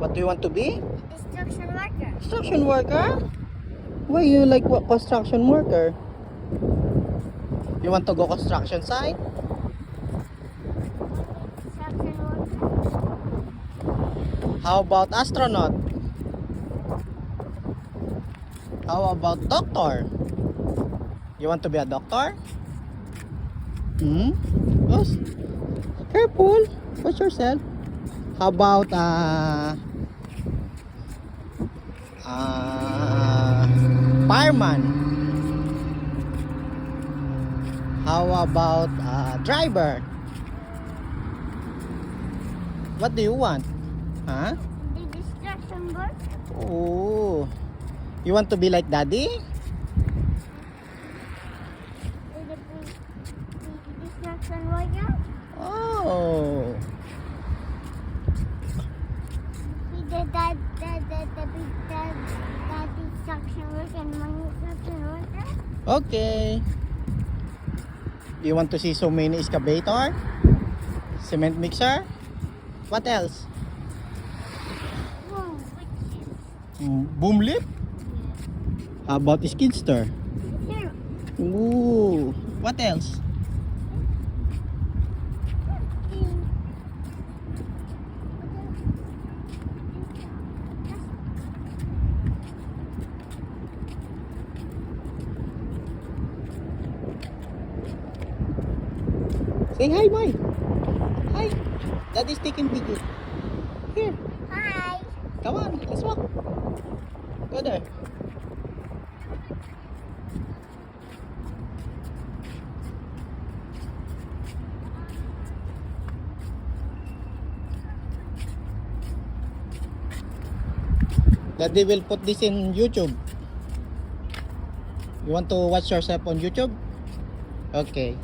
What do you want to be? Construction worker. Construction worker? Why you like what construction worker? You want to go construction site? Construction worker. How about astronaut? How about doctor? You want to be a doctor? Yes. Careful. Watch yourself. How about fireman? How about driver? What do you want? Huh? The construction worker. Oh. You want to be like daddy? The construction worker. Oh. The construction worker and construction worker. Okay. You want to see so many excavator? Cement mixer? What else? Boom. Boom lift? How about skidster? Here. Ooh. What else? Say hi, boy. Hi. Daddy's taking video. Here. Hi. Come on. Let's walk. Go there. Daddy will put this in YouTube. You want to watch yourself on YouTube? Okay.